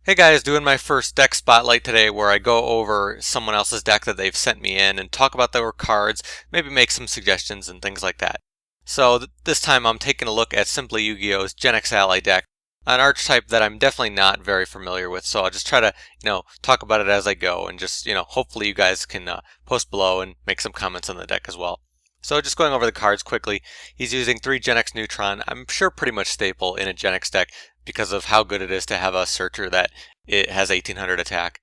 Hey guys, doing my first deck spotlight today where I go over someone else's deck that they've sent me in and talk about their cards, maybe make some suggestions and things like that. So this time I'm taking a look at Simply Yu-Gi-Oh's Genex Ally deck, an archetype that I'm definitely not very familiar with, so I'll just try to, talk about it as I go and just, hopefully you guys can post below and make some comments on the deck as well. So just going over the cards quickly, he's using 3 Genex Netrun, I'm sure pretty much staple in a Genex deck because of how good it is to have a searcher that it has 1800 attack.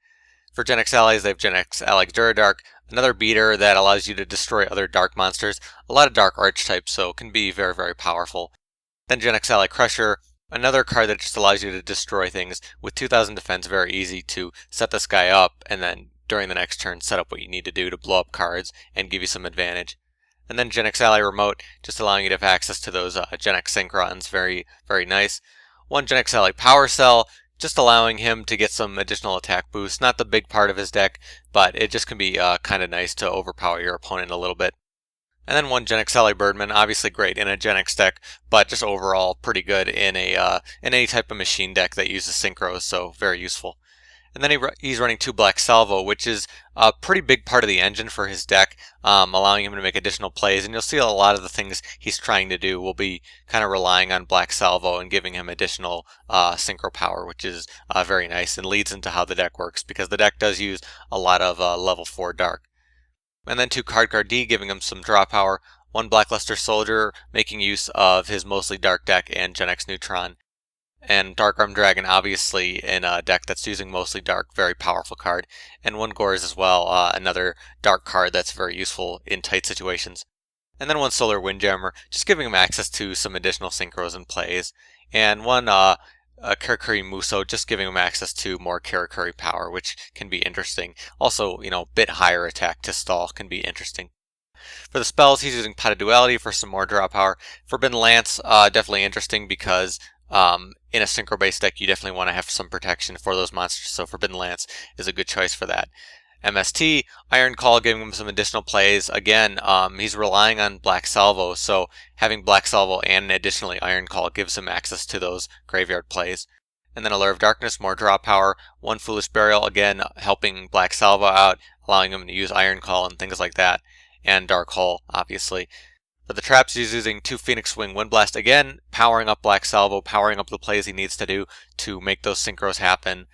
For Genex Allies, they have Genex Ally Dura, another beater that allows you to destroy other dark monsters, a lot of dark archetypes, so it can be very, very powerful. Then Genex Ally Crusher, another card that just allows you to destroy things with 2000 defense, very easy to set this guy up, and then during the next turn set up what you need to do to blow up cards and give you some advantage. And then Genex Ally Remote, just allowing you to have access to those Genex Synchrons, very, very nice. One Genex Ally Powercell, just allowing him to get some additional attack boost. Not the big part of his deck, but it just can be kind of nice to overpower your opponent a little bit. And then one Genex Ally Birdman, obviously great in a Genex deck, but just overall pretty good in any type of machine deck that uses synchros, so very useful. And then he's running 2 Black Salvo, which is a pretty big part of the engine for his deck, allowing him to make additional plays. And you'll see a lot of the things he's trying to do will be kind of relying on Black Salvo and giving him additional synchro power, which is very nice and leads into how the deck works, because the deck does use a lot of level 4 dark. And then 2 Cardcar D, giving him some draw power. 1 Blackluster Soldier, making use of his mostly dark deck and Genex Neutron. And Dark Arm Dragon, obviously in a deck that's using mostly dark, very powerful card. And 1 Gorz as well, another dark card that's very useful in tight situations. And then 1 Solar Windjammer, just giving him access to some additional synchros and plays. And 1 Karakuri Muso, just giving him access to more Karakuri power, which can be interesting. Also, bit higher attack to stall can be interesting. For the spells, he's using Pot of Duality for some more draw power. Forbidden Lance, definitely interesting because in a synchro-based deck, you definitely want to have some protection for those monsters, so Forbidden Lance is a good choice for that. MST, Iron Call, giving him some additional plays. Again, he's relying on Black Salvo, so having Black Salvo and additionally Iron Call gives him access to those graveyard plays. And then Allure of Darkness, more draw power. 1 Foolish Burial, again, helping Black Salvo out, allowing him to use Iron Call and things like that. And Dark Hole, obviously. For the traps, he's using 2 Phenix Wing Wind Blast, again, powering up Black Salvo, powering up the plays he needs to do to make those synchros happen.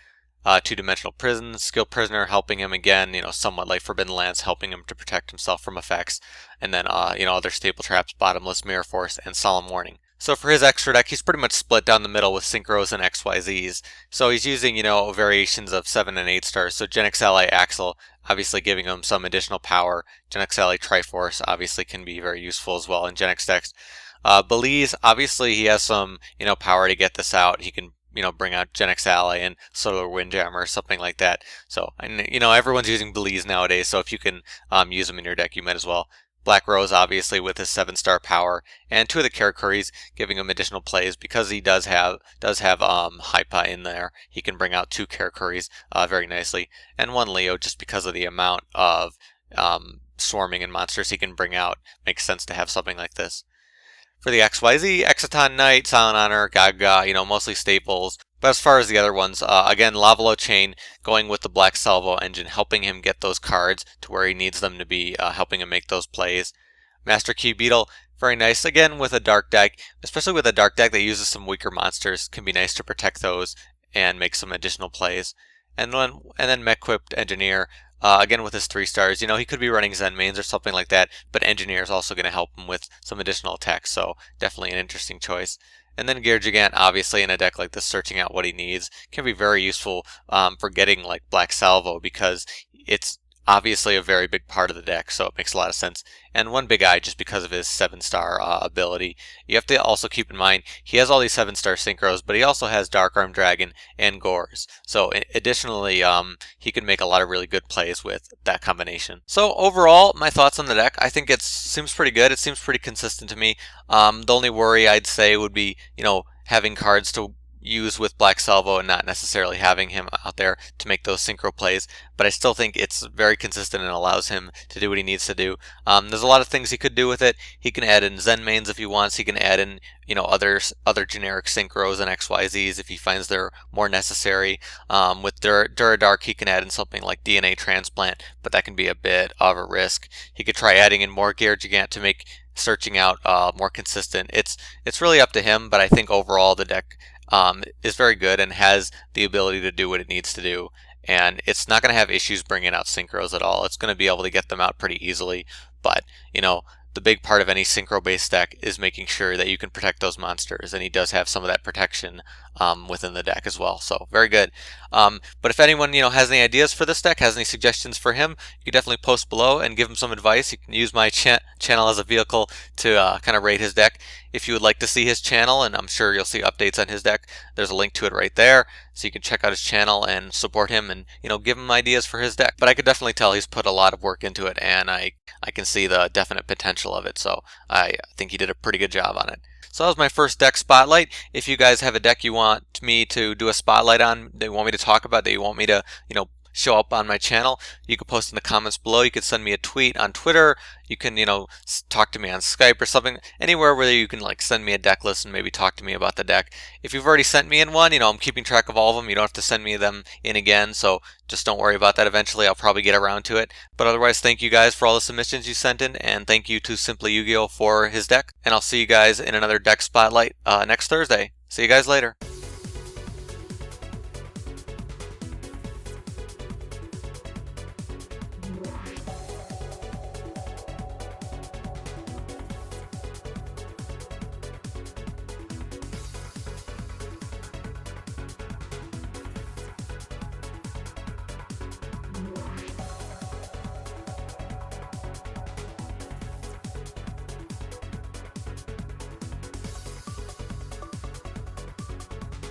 2-Dimensional Prison, Skill Prisoner, helping him again, somewhat like Forbidden Lance, helping him to protect himself from effects. And then, other staple traps, Bottomless, Mirror Force, and Solemn Warning. So for his extra deck, he's pretty much split down the middle with synchros and XYZs. So he's using, variations of 7 and 8 stars. So Genex Ally Axel, obviously giving him some additional power. Genex Ally Triforce obviously can be very useful as well in Genex decks. Belize, obviously he has some, power to get this out. He can, bring out Genex Ally and Solar Windjammer or something like that. So, and, everyone's using Belize nowadays, so if you can use them in your deck, you might as well. Black Rose, obviously, with his 7-star power, and 2 of the Karakuris, giving him additional plays because he does have Haipa in there. He can bring out 2 Karakuris very nicely, and 1 Leo, just because of the amount of swarming and monsters he can bring out. Makes sense to have something like this. For the XYZ, Exciton Knight, Silent Honor, Gaga, mostly staples. But as far as the other ones, again, Lavalo Chain going with the Black Salvo engine, helping him get those cards to where he needs them to be, helping him make those plays. Master Key Beetle, very nice, again, with a dark deck, especially with a dark deck that uses some weaker monsters, can be nice to protect those and make some additional plays. And then Mech-Equipped Engineer, again with his 3 stars, he could be running Zen mains or something like that, but Engineer is also going to help him with some additional attacks, so definitely an interesting choice. And then Gear Gigant, obviously in a deck like this, searching out what he needs, can be very useful for getting like Black Salvo, because it's obviously a very big part of the deck, so it makes a lot of sense. And 1 Big Eye, just because of his 7-star ability. You have to also keep in mind, he has all these 7-star synchros, but he also has Dark Arm Dragon and Gorz. So additionally, he can make a lot of really good plays with that combination. So overall, my thoughts on the deck, I think it seems pretty good. It seems pretty consistent to me. The only worry I'd say would be, having cards to use with Black Salvo and not necessarily having him out there to make those synchro plays, but I still think it's very consistent and allows him to do what he needs to do. There's a lot of things he could do with it. He can add in Zen mains if he wants. He can add in, you know, other generic synchros and XYZs if he finds they're more necessary. With Dura Dark, he can add in something like DNA transplant, but that can be a bit of a risk. He could try adding in more Gear Gigant to make searching out more consistent. It's really up to him, but I think overall the deck is very good and has the ability to do what it needs to do. And it's not going to have issues bringing out synchros at all. It's going to be able to get them out pretty easily. But, you know, the big part of any synchro-based deck is making sure that you can protect those monsters, and he does have some of that protection within the deck as well. So very good. But if anyone, you know, has any ideas for this deck, has any suggestions for him, you can definitely post below and give him some advice. You can use my channel as a vehicle to kind of rate his deck. If you would like to see his channel, and I'm sure you'll see updates on his deck, there's a link to it right there, so you can check out his channel and support him, and, you know, give him ideas for his deck. But I could definitely tell he's put a lot of work into it, and I can see the definite potential of it. So I think he did a pretty good job on it. So that was my first deck spotlight. If you guys have a deck you want me to do a spotlight on, that you want me to talk about, that you want me to, you know, show up on my channel, you can post in the comments below. You can send me a tweet on Twitter. You can, you know, talk to me on Skype or something, anywhere where you can like send me a deck list and maybe talk to me about the deck. If you've already sent me in one, you know, I'm keeping track of all of them. You don't have to send me them in again, so just don't worry about that. Eventually I'll probably get around to it. But otherwise, thank you guys for all the submissions you sent in, and thank you to Simply Yugioh for his deck. And I'll see you guys in another deck spotlight next Thursday. See you guys later.